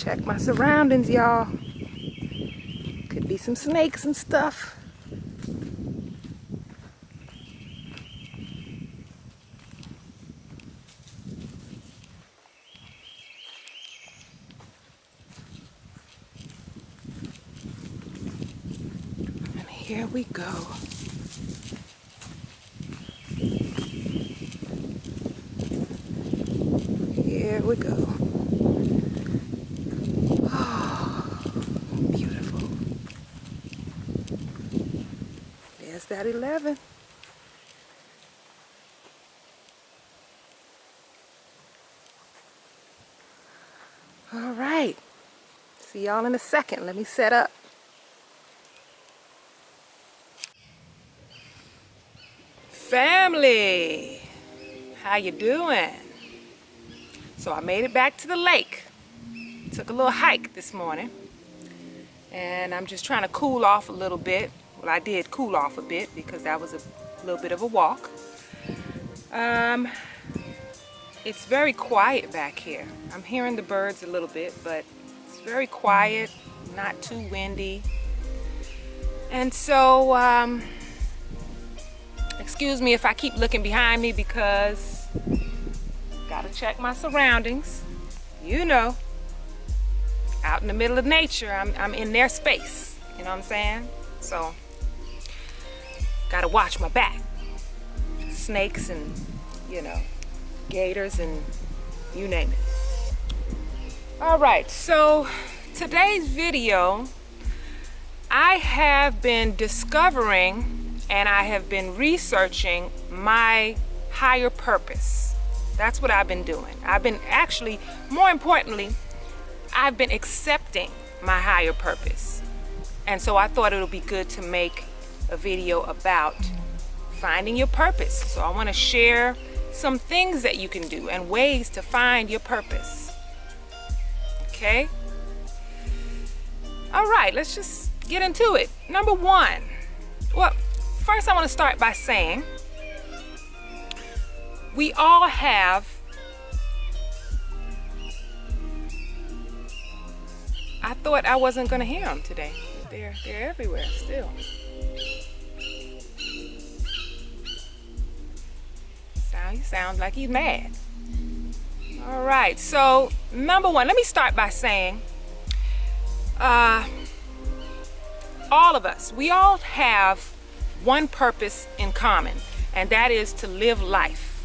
Check my surroundings, y'all. Could be some snakes and stuff. And here we go. Here we go. Oh, beautiful. There's that 11. All right. See y'all in a second. Let me set up. Family, how you doing? So I made it back to the lake. Took a little hike this morning. And I'm just trying to cool off a little bit. Well, I did cool off a bit because that was a little bit of a walk. It's very quiet back here. I'm hearing the birds a little bit, but it's very quiet, not too windy. And so, excuse me if I keep looking behind me because gotta check my surroundings. You know, out in the middle of nature, I'm in their space. You know what I'm saying? So, gotta watch my back. Snakes and, you know, gators and you name it. All right, so today's video, I have been discovering and I have been researching my higher purpose. That's what I've been doing. I've been actually, more importantly, I've been accepting my higher purpose. And so I thought it would be good to make a video about finding your purpose. So I want to share some things that you can do and ways to find your purpose. Okay? All right, let's just get into it. Number one. Well, first I want to start by saying we all have, I thought I wasn't going to hear them today. They're everywhere still. He sounds like he's mad. All right, so number one, let me start by saying all of us, we all have one purpose in common, and that is to live life,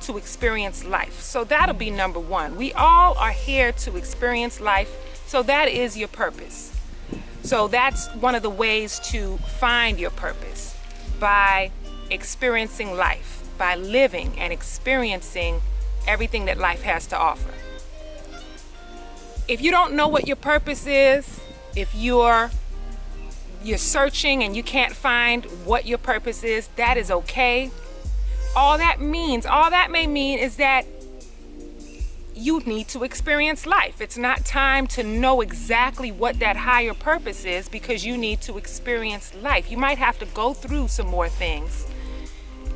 to experience life. So that'll be number one. We all are here to experience life, so that is your purpose. So that's one of the ways to find your purpose, by experiencing life, by living and experiencing everything that life has to offer. If you don't know what your purpose is, if you're searching and you can't find what your purpose is, that is okay. All that may mean is that you need to experience life. It's not time to know exactly what that higher purpose is because you need to experience life. You might have to go through some more things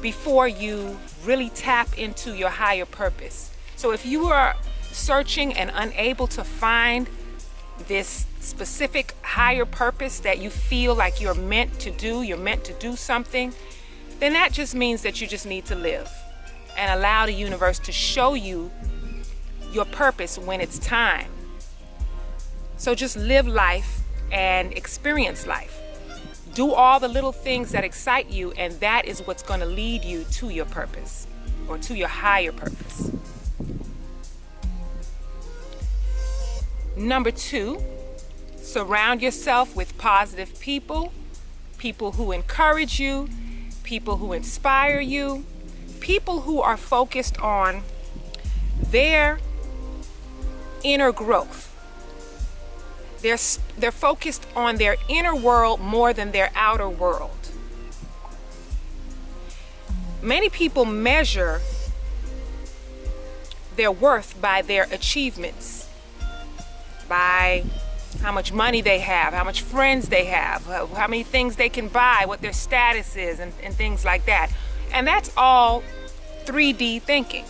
before you really tap into your higher purpose. So if you are searching and unable to find this specific higher purpose that you feel like you're meant to do something, then that just means that you just need to live and allow the universe to show you your purpose when it's time. So just live life and experience life. Do all the little things that excite you, and that is what's going to lead you to your purpose or to your higher purpose. Number two, surround yourself with positive people, people who encourage you, people who inspire you, people who are focused on their inner growth. They're focused on their inner world more than their outer world. Many people measure their worth by their achievements, by how much money they have, how much friends they have, how many things they can buy, what their status is, and things like that. And that's all 3D thinking.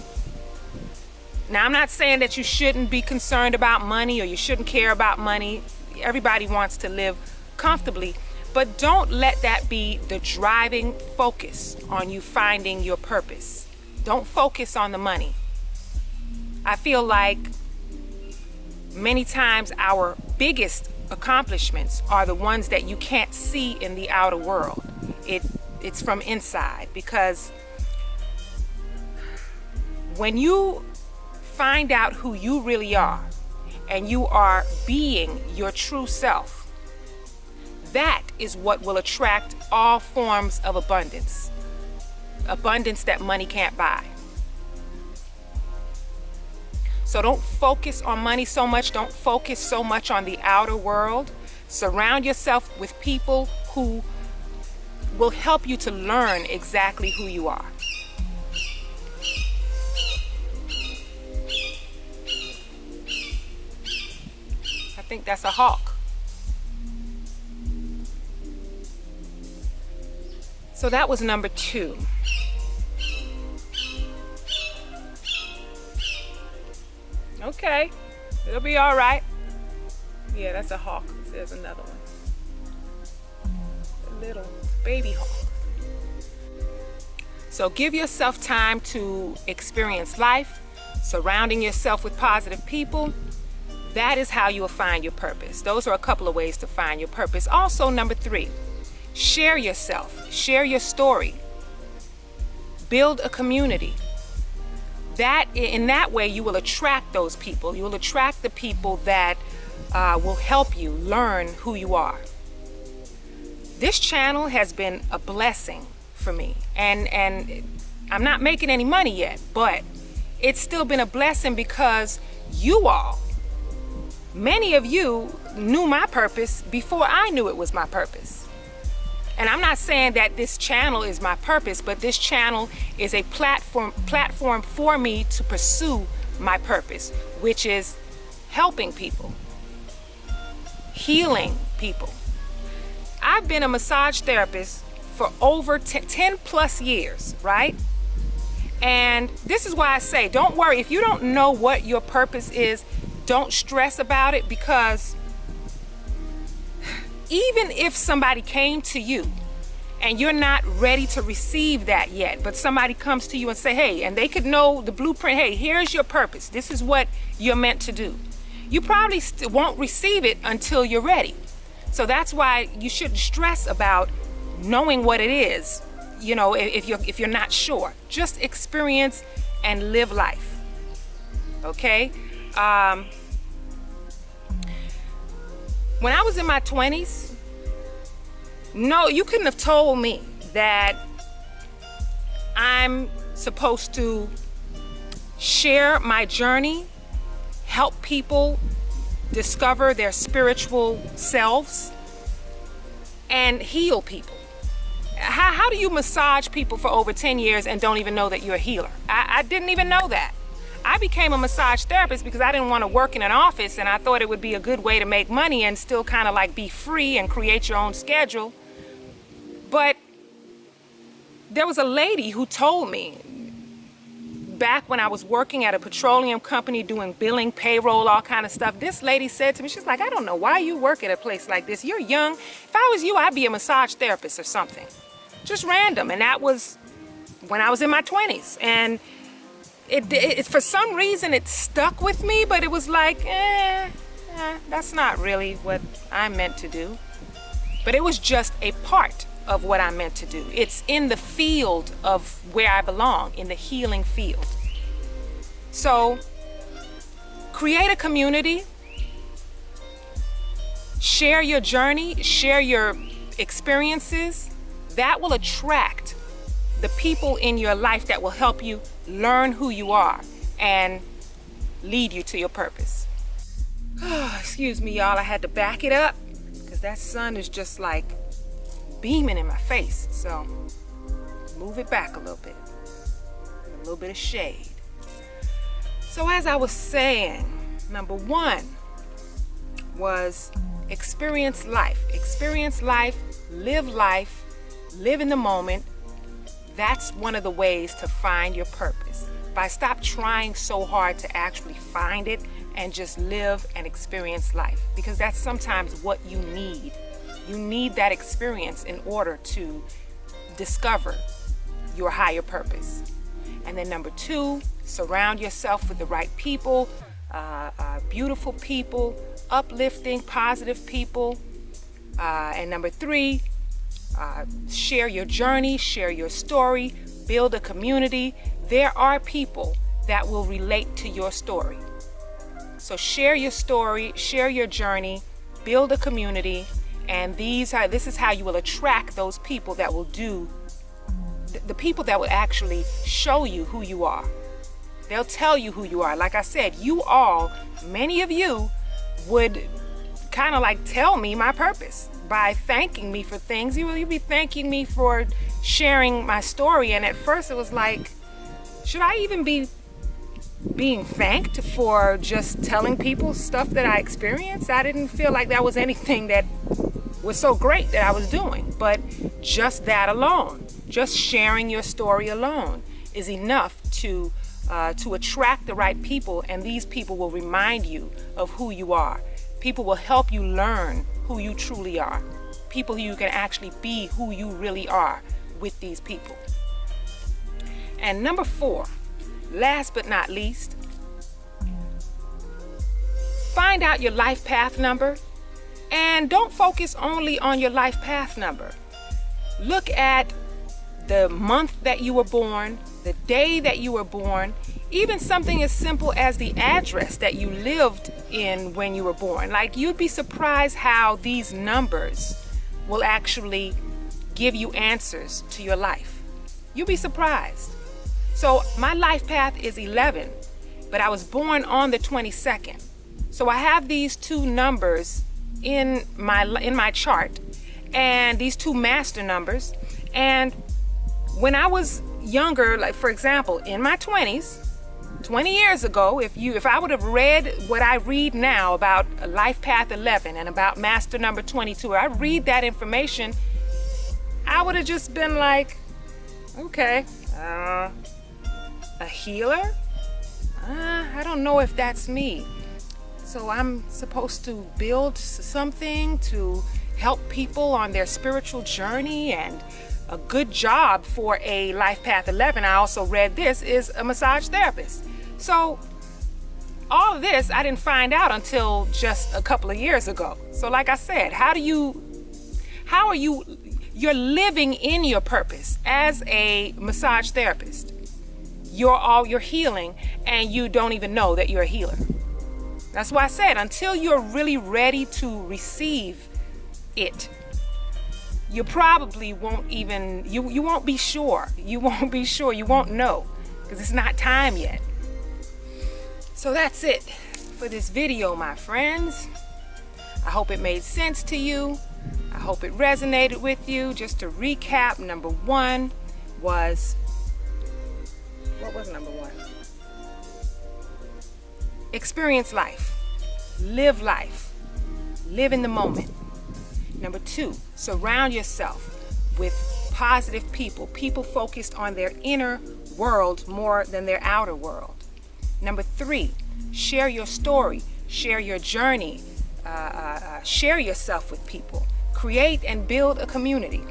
Now, I'm not saying that you shouldn't be concerned about money or you shouldn't care about money. Everybody wants to live comfortably, but don't let that be the driving focus on you finding your purpose. Don't focus on the money. I feel like many times our biggest accomplishments are the ones that you can't see in the outer world. It's from inside, because when you find out who you really are and you are being your true self, that is what will attract all forms of abundance. Abundance that money can't buy. So don't focus on money so much. Don't focus so much on the outer world. Surround yourself with people who will help you to learn exactly who you are. I think that's a hawk. So that was number 2. Okay, it'll be all right. Yeah, that's a hawk. There's another one. A little baby hawk. So give yourself time to experience life, surrounding yourself with positive people. That is how you will find your purpose. Those are a couple of ways to find your purpose. Also, number 3, share yourself, share your story, build a community. That in that way you will attract those people. You will attract the people that will help you learn who you are. This channel has been a blessing for me, and I'm not making any money yet, but it's still been a blessing because you all, many of you, knew my purpose before I knew it was my purpose. And I'm not saying that this channel is my purpose, but this channel is a platform for me to pursue my purpose, which is helping people, healing people. I've been a massage therapist for over 10 plus years, right? And this is why I say, don't worry. If you don't know what your purpose is, don't stress about it, because even if somebody came to you and you're not ready to receive that yet, but somebody comes to you and say, hey, and they could know the blueprint, hey, here's your purpose. This is what you're meant to do. You probably won't receive it until you're ready. So that's why you shouldn't stress about knowing what it is. You know, if you're not sure, just experience and live life. Okay? When I was in my 20s, no, you couldn't have told me that I'm supposed to share my journey, help people discover their spiritual selves, and heal people. How do you massage people for over 10 years and don't even know that you're a healer? I didn't even know that. I became a massage therapist because I didn't want to work in an office, and I thought it would be a good way to make money and still kind of like be free and create your own schedule. But there was a lady who told me back when I was working at a petroleum company doing billing, payroll, all kind of stuff. This lady said to me, she's like, I don't know why you work at a place like this. You're young. If I was you, I'd be a massage therapist or something. Just random. And that was when I was in my 20s. And it for some reason it stuck with me, but it was like, that's not really what I meant to do. But it was just a part of what I meant to do. It's in the field of where I belong, in the healing field. So create a community, share your journey, share your experiences. That will attract the people in your life that will help you learn who you are and lead you to your purpose. Excuse me, y'all. I had to back it up because that sun is just like beaming in my face. So move it back a little bit. A little bit of shade. So as I was saying, number 1 was experience life. Experience life, live in the moment. That's one of the ways to find your purpose. by stop trying so hard to actually find it and just live and experience life, because that's sometimes what you need. You need that experience in order to discover your higher purpose. And then number 2, surround yourself with the right people, beautiful people, uplifting, positive people. And number 3, share your journey, share your story, build a community. There are people that will relate to your story. So share your story, share your journey, build a community, and this is how you will attract those people that will do, the people that will actually show you who you are. They'll tell you who you are. Like I said, many of you would kind of like tell me my purpose by thanking me for things. You'd be thanking me for sharing my story, and at first it was like, should I even be being thanked for just telling people stuff that I experienced? I didn't feel like that was anything that was so great that I was doing. But just that alone, just sharing your story alone is enough to attract the right people, and these people will remind you of who you are. People will help you learn who you truly are. People who you can actually be who you really are with these people. And number 4, last but not least, find out your life path number, and don't focus only on your life path number. Look at the month that you were born, the day that you were born, even something as simple as the address that you lived in when you were born. Like, you'd be surprised how these numbers will actually give you answers to your life. You'll be surprised. So my life path is 11, but I was born on the 22nd. So I have these 2 numbers in my chart, and these 2 master numbers. And when I was younger, like for example, in my 20s, 20 years ago, if I would have read what I read now about life path 11 and about master number 22, I read that information, I would have just been like, okay, a healer? I don't know if that's me. So I'm supposed to build something to help people on their spiritual journey, and a good job for a life path 11, I also read this, is a massage therapist. So all of this I didn't find out until just a couple of years ago. So like I said, you're living in your purpose as a massage therapist. You're healing, and you don't even know that you're a healer. That's why I said, until you're really ready to receive it, you probably won't even, you won't be sure. You won't be sure. You won't know, because it's not time yet. So that's it for this video, my friends. I hope it made sense to you. I hope it resonated with you. Just to recap, number 1 was, what was number 1? Experience life. Live life. Live in the moment. Number 2, surround yourself with positive people. People focused on their inner world more than their outer world. Number 3, share your story. Share your journey. Share yourself with people. Create and build a community.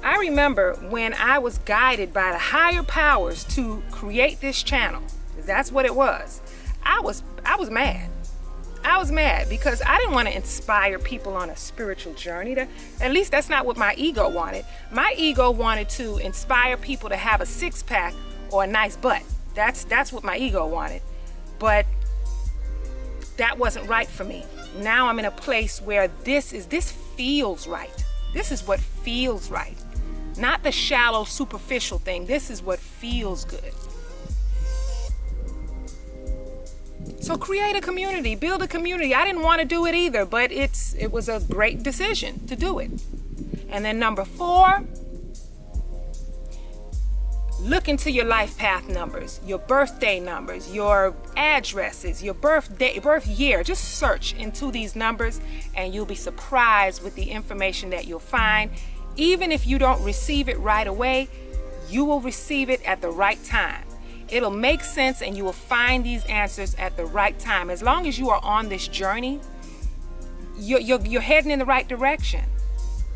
I remember when I was guided by the higher powers to create this channel. That's what it was. I was mad. I was mad because I didn't want to inspire people on a spiritual journey. At least that's not what my ego wanted. My ego wanted to inspire people to have a 6-pack or a nice butt. That's what my ego wanted. But that wasn't right for me. Now I'm in a place where this feels right. This is what feels right. Not the shallow, superficial thing. This is what feels good. So create a community, build a community. I didn't want to do it either, but it was a great decision to do it. And then number 4, look into your life path numbers, your birthday numbers, your addresses, your birth year. Just search into these numbers, and you'll be surprised with the information that you'll find. Even if you don't receive it right away, you will receive it at the right time. It'll make sense and you will find these answers at the right time. As long as you are on this journey, you're heading in the right direction.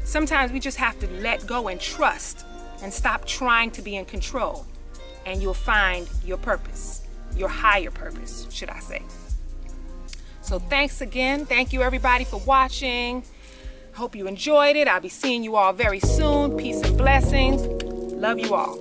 Sometimes we just have to let go and trust and stop trying to be in control, and you'll find your purpose, your higher purpose, should I say. So thanks again. Thank you everybody for watching. Hope you enjoyed it. I'll be seeing you all very soon. Peace and blessings. Love you all.